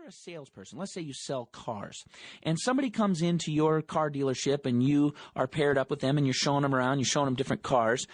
a salesperson, let's say you sell cars, and somebody comes into your car dealership and you are paired up with them and you're showing them around, you're showing them different cars.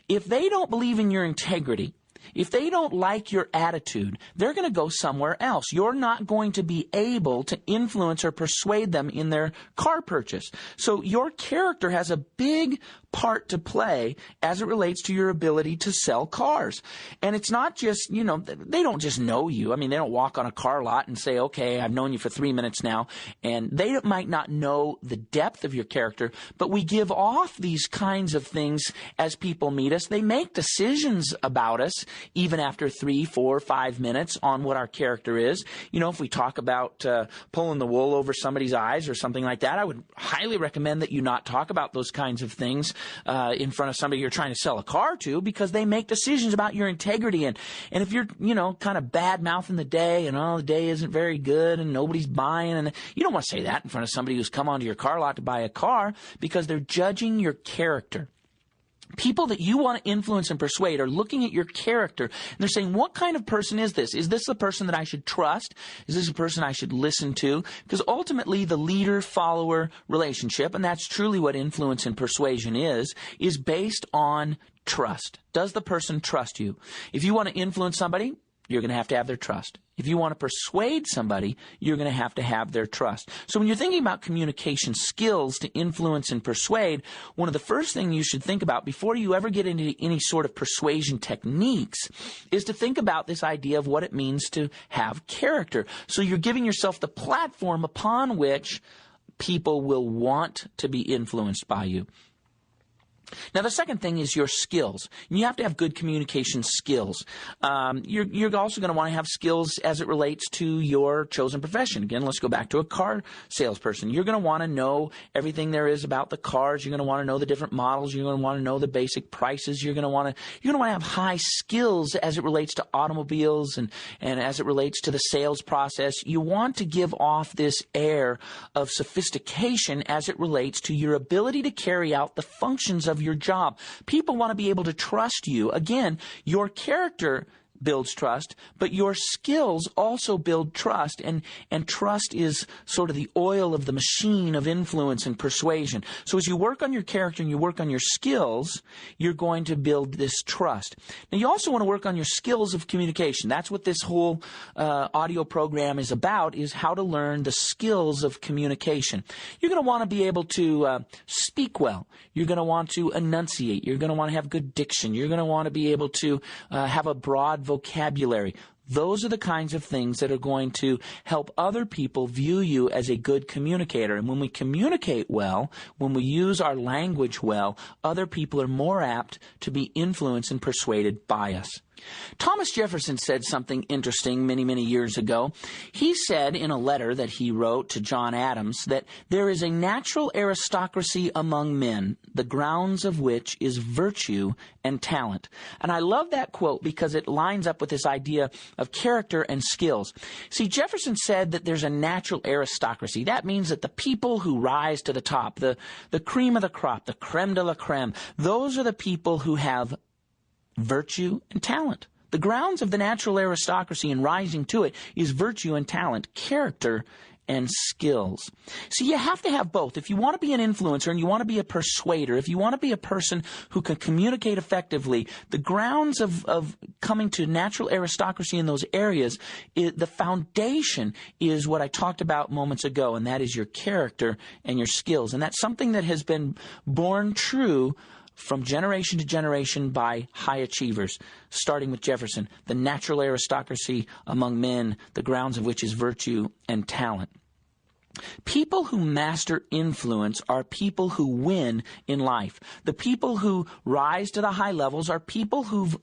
If they don't believe in your integrity, if they don't like your attitude, they're going to go somewhere else. You're not going to be able to influence or persuade them in their car purchase. So your character has a big part to play as it relates to your ability to sell cars. And it's not just, they don't just know you. I mean, they don't walk on a car lot and say, okay, I've known you for 3 minutes now. And they might not know the depth of your character, but we give off these kinds of things as people meet us. They make decisions about us even after 3, 4, 5 minutes on what our character is. If we talk about pulling the wool over somebody's eyes or something like that, I would highly recommend that you not talk about those kinds of things in front of somebody you're trying to sell a car to, because they make decisions about your integrity. And if you're, kind of bad-mouthing the day and, the day isn't very good and nobody's buying, and you don't want to say that in front of somebody who's come onto your car lot to buy a car, because they're judging your character. People that you want to influence and persuade are looking at your character, and they're saying, what kind of person is this? Is this a person that I should trust? Is this a person I should listen to? Because ultimately the leader-follower relationship, and that's truly what influence and persuasion is based on trust. Does the person trust you? If you want to influence somebody, you're going to have their trust. If you want to persuade somebody, you're going to have their trust. So when you're thinking about communication skills to influence and persuade, one of the first things you should think about before you ever get into any sort of persuasion techniques is to think about this idea of what it means to have character. So you're giving yourself the platform upon which people will want to be influenced by you. Now, the second thing is your skills. You have to have good communication skills. You're also going to want to have skills as it relates to your chosen profession. Again, let's go back to a car salesperson. You're going to want to know everything there is about the cars. You're going to want to know the different models. You're going to want to know the basic prices. You're going to want to have high skills as it relates to automobiles and as it relates to the sales process. You want to give off this air of sophistication as it relates to your ability to carry out the functions of your job. People want to be able to trust you. Again, your character builds trust, but your skills also build trust, and trust is sort of the oil of the machine of influence and persuasion. So as you work on your character and you work on your skills, you're going to build this trust. Now, you also want to work on your skills of communication. That's what this whole audio program is about, is how to learn the skills of communication. You're going to want to be able to speak well. You're going to want to enunciate. You're going to want to have good diction. You're going to want to be able to have a broad vocabulary. Those are the kinds of things that are going to help other people view you as a good communicator. And when we communicate well, when we use our language well, other people are more apt to be influenced and persuaded by us. Thomas Jefferson said something interesting many, many years ago. He said in a letter that he wrote to John Adams that there is a natural aristocracy among men, the grounds of which is virtue and talent. And I love that quote because it lines up with this idea of character and skills. See, Jefferson said that there's a natural aristocracy. That means that the people who rise to the top, the cream of the crop, the creme de la creme, those are the people who have virtue and talent. The grounds of the natural aristocracy and rising to it is virtue and talent, character and skills. So you have to have both. If you want to be an influencer and you want to be a persuader, if you want to be a person who can communicate effectively, the grounds of coming to natural aristocracy in those areas, the foundation is what I talked about moments ago, and that is your character and your skills. And that's something that has been born true from generation to generation by high achievers, starting with Jefferson, the natural aristocracy among men, the grounds of which is virtue and talent. People who master influence are people who win in life. The people who rise to the high levels are people who've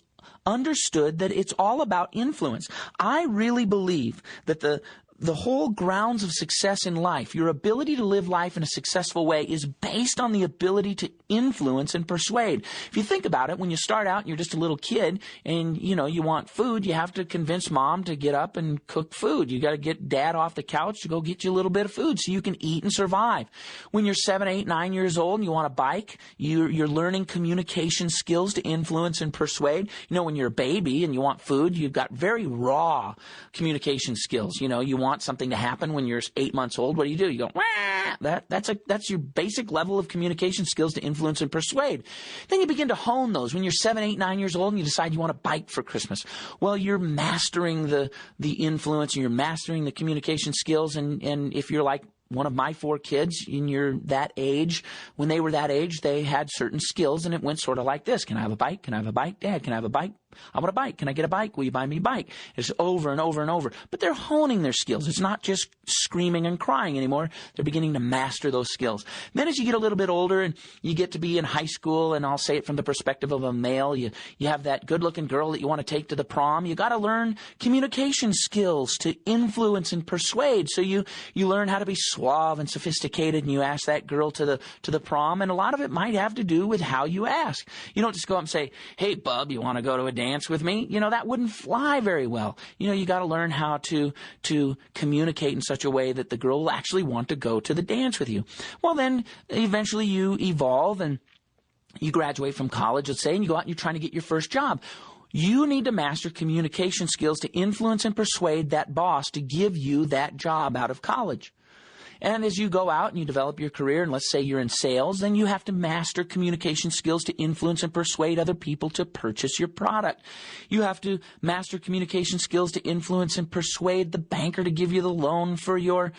understood that it's all about influence. I really believe that the whole grounds of success in life, your ability to live life in a successful way, is based on the ability to influence and persuade. If you think about it, when you start out and you're just a little kid and, you want food, you have to convince mom to get up and cook food. You got to get dad off the couch to go get you a little bit of food so you can eat and survive. When you're 7, 8, 9 years old and you want a bike, you're learning communication skills to influence and persuade. When you're a baby and you want food, you've got very raw communication skills. You want want something to happen when you're 8 months old, what do? You go, wah! That's your basic level of communication skills to influence and persuade. Then you begin to hone those. When you're 7, 8, 9 years old and you decide you want a bike for Christmas, well, you're mastering the influence and you're mastering the communication skills. And if you're like one of my 4 kids and you're that age, when they were that age, they had certain skills, and it went sort of like this. Can I have a bike? Can I have a bike? Dad, can I have a bike? I want a bike. Can I get a bike? Will you buy me a bike? It's over and over and over. But they're honing their skills. It's not just screaming and crying anymore. They're beginning to master those skills. Then as you get a little bit older and you get to be in high school, and I'll say it from the perspective of a male, you have that good-looking girl that you want to take to the prom. You got to learn communication skills to influence and persuade. So you learn how to be suave and sophisticated, and you ask that girl to the prom, and a lot of it might have to do with how you ask. You don't just go up and say, "Hey, bub, you want to go to a dance with me?" That wouldn't fly very well. You got to learn how to communicate in such a way that the girl will actually want to go to the dance with you. Well, then eventually you evolve and you graduate from college, let's say, and you go out and you're trying to get your first job. You need to master communication skills to influence and persuade that boss to give you that job out of college. And as you go out and you develop your career, and let's say you're in sales, then you have to master communication skills to influence and persuade other people to purchase your product. You have to master communication skills to influence and persuade the banker to give you the loan for your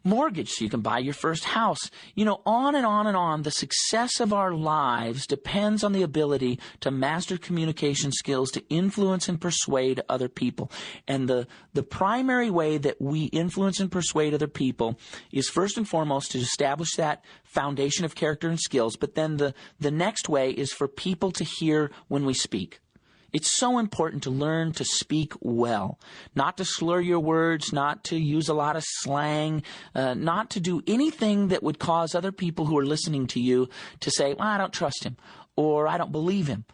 mortgage so you can buy your first house. On and on and on. The success of our lives depends on the ability to master communication skills to influence and persuade other people. And the primary way that we influence and persuade other people is first and foremost to establish that foundation of character and skills. But then the next way is for people to hear when we speak. It's so important to learn to speak well, not to slur your words, not to use a lot of slang, not to do anything that would cause other people who are listening to you to say, "Well, I don't trust him," or "I don't believe him,"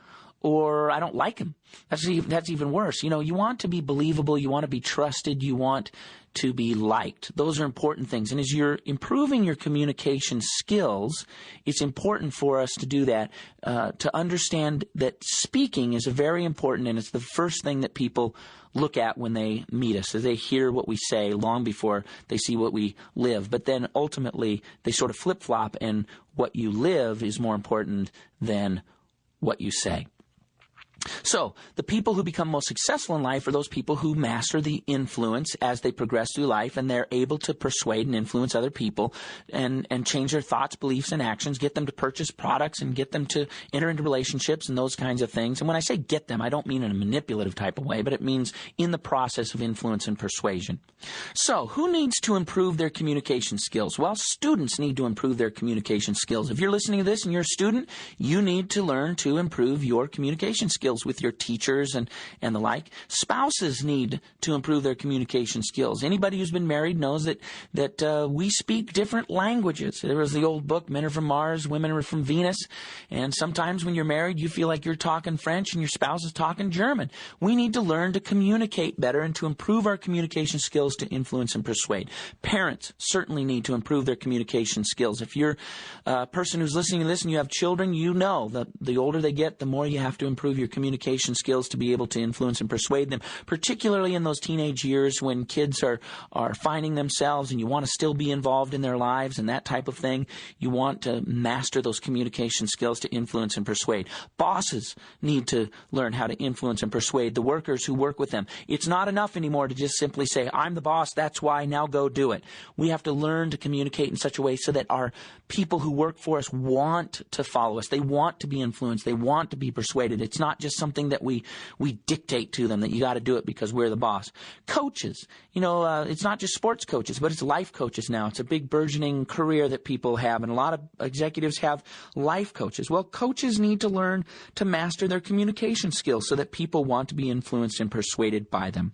or "I don't like him." That's even worse. You want to be believable, you want to be trusted, you want to be liked. Those are important things. And as you're improving your communication skills, it's important for us to do that, to understand that speaking is very important, and it's the first thing that people look at when they meet us, as they hear what we say long before they see what we live. But then ultimately they sort of flip-flop, and what you live is more important than what you say. So the people who become most successful in life are those people who master the influence as they progress through life, and they're able to persuade and influence other people and change their thoughts, beliefs, and actions, get them to purchase products and get them to enter into relationships and those kinds of things. And when I say get them, I don't mean in a manipulative type of way, but it means in the process of influence and persuasion. So who needs to improve their communication skills? Well, students need to improve their communication skills. If you're listening to this and you're a student, you need to learn to improve your communication skills with your teachers and the like. Spouses need to improve their communication skills. Anybody who's been married knows that we speak different languages. There was the old book, Men Are From Mars, Women Are From Venus. And sometimes when you're married, you feel like you're talking French and your spouse is talking German. We need to learn to communicate better and to improve our communication skills to influence and persuade. Parents certainly need to improve their communication skills. If you're a person who's listening to this and you have children, you know that the older they get, the more you have to improve your communication skills to be able to influence and persuade them, particularly in those teenage years when kids are finding themselves and you want to still be involved in their lives and that type of thing. You want to master those communication skills to influence and persuade. Bosses need to learn how to influence and persuade the workers who work with them. It's not enough anymore to just simply say, "I'm the boss, that's why, now go do it." We have to learn to communicate in such a way so that our people who work for us want to follow us. They want to be influenced. They want to be persuaded. It's not just something that we dictate to them that you got to do it because we're the boss. Coaches, it's not just sports coaches, but it's life coaches now. It's a big burgeoning career that people have, and a lot of executives have life coaches. Well, coaches need to learn to master their communication skills so that people want to be influenced and persuaded by them.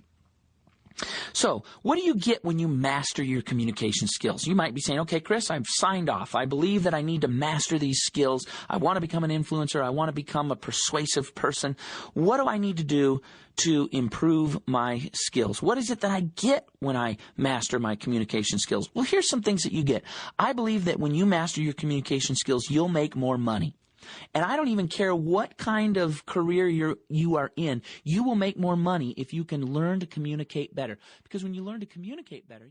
So, what do you get when you master your communication skills? You might be saying, "Okay, Chris, I've signed off. I believe that I need to master these skills. I want to become an influencer. I want to become a persuasive person. What do I need to do to improve my skills? What is it that I get when I master my communication skills?" Well, here's some things that you get. I believe that when you master your communication skills, you'll make more money. And I don't even care what kind of career you are in. You will make more money if you can learn to communicate better. Because when you learn to communicate better,